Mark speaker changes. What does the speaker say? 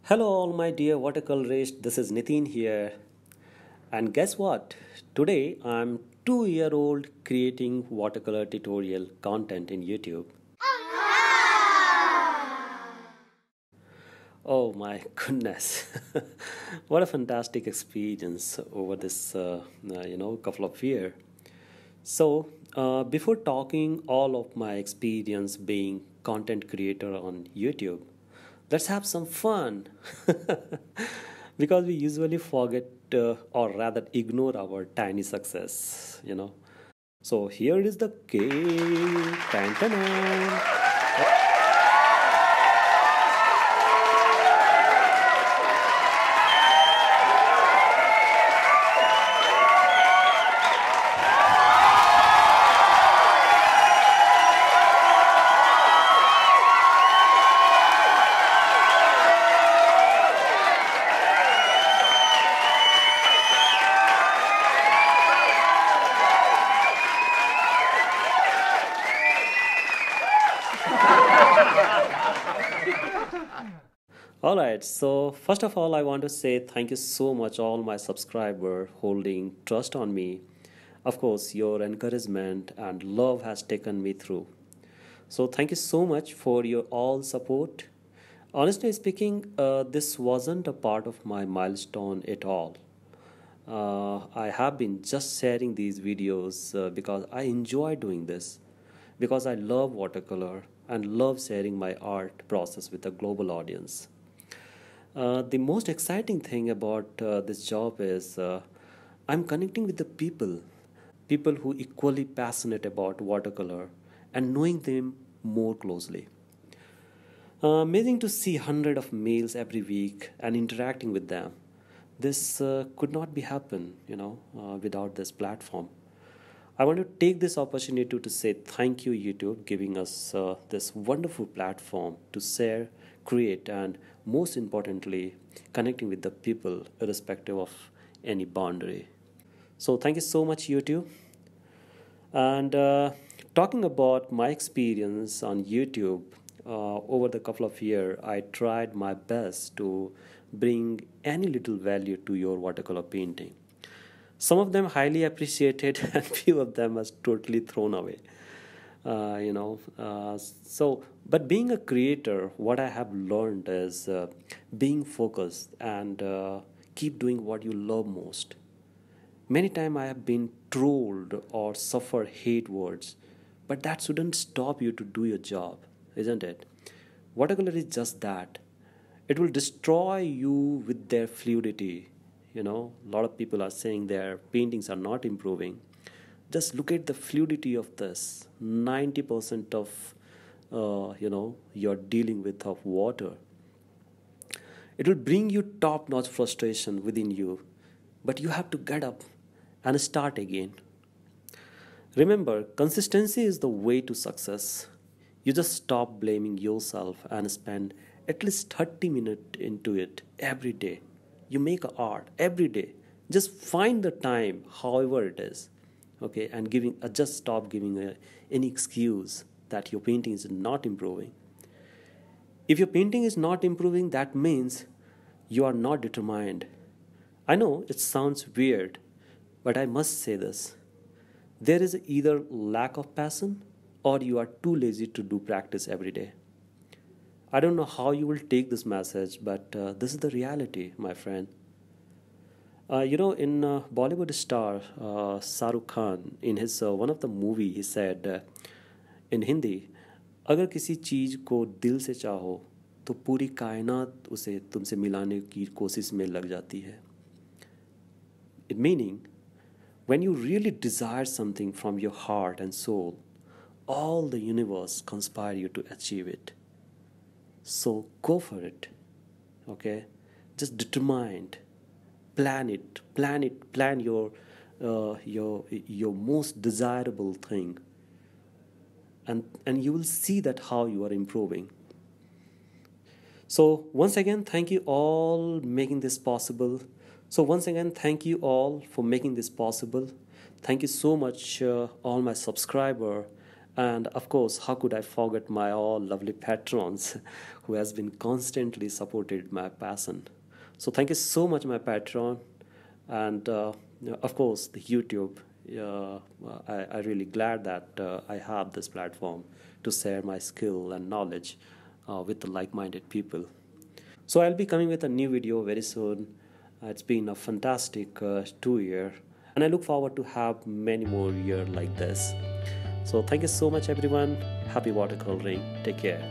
Speaker 1: Hello, all my dear watercolorists. This is Nitin here. And guess what? Today I'm 2 year old creating watercolor tutorial content in YouTube. Oh my goodness. What a fantastic experience over this couple of years. Before talking all of my experience being content creator on YouTube, let's have some fun. Because we usually forget or rather ignore our tiny success. So here is the cake. Tan, tan, tan. All right, so first of all, I want to say thank you so much, all my subscriber holding trust on me. Of course, your encouragement and love has taken me through. So thank you so much for your all support. Honestly speaking, this wasn't a part of my milestone at all. I have been just sharing these videos because I enjoy doing this, because I love watercolor and love sharing my art process with a global audience. The most exciting thing about this job is I'm connecting with the people who equally passionate about watercolor and knowing them more closely. Amazing to see hundred of males every week and interacting with them. This could not be happen, without this platform. I want to take this opportunity to say thank you, YouTube, giving us this wonderful platform to share, create, and most importantly, connecting with the people irrespective of any boundary. So, thank you so much, YouTube. And talking about my experience on YouTube, over the couple of years, I tried my best to bring any little value to your watercolor painting. Some of them highly appreciated, and few of them was totally thrown away. But being a creator, what I have learned is being focused and keep doing what you love most. Many times I have been trolled or suffer hate words, but that shouldn't stop you to do your job, isn't it? Watercolor is just that. It will destroy you with their fluidity. A lot of people are saying their paintings are not improving. Just look at the fluidity of this. 90% of you're dealing with of water. It will bring you top-notch frustration within you, but you have to get up and start again. Remember, consistency is the way to success. You just stop blaming yourself and spend at least 30 minutes into it every day. You make art every day. Just find the time, however it is, okay, and just stop giving any excuse that your painting is not improving. If your painting is not improving, that means you are not determined. I know it sounds weird, but I must say this. There is either lack of passion or you are too lazy to do practice every day. I don't know how you will take this message, but this is the reality, my friend. In Bollywood star Shah Rukh Khan, in his one of the movie, he said in Hindi, अगर किसी चीज़ को दिल से चाहो तो पूरी कायनात उसे तुमसे मिलाने की कोशिश में लग जाती है. It meaning, when you really desire something from your heart and soul, all the universe conspire you to achieve it. So go for it, okay? Just determined. Plan it. Plan your most desirable thing, and you will see that how you are improving. So once again, thank you all making this possible. Thank you all for making this possible. Thank you so much, all my subscriber, And of course, how could I forget my all lovely patrons who has been constantly supported my passion. So thank you so much, my patron, and of course the YouTube. I really glad that I have this platform to share my skill and knowledge with the like-minded people. So I'll be coming with a new video very soon. It's been a fantastic 2 year, and I look forward to have many more years like this. So thank you so much, everyone. Happy watercoloring. Take care.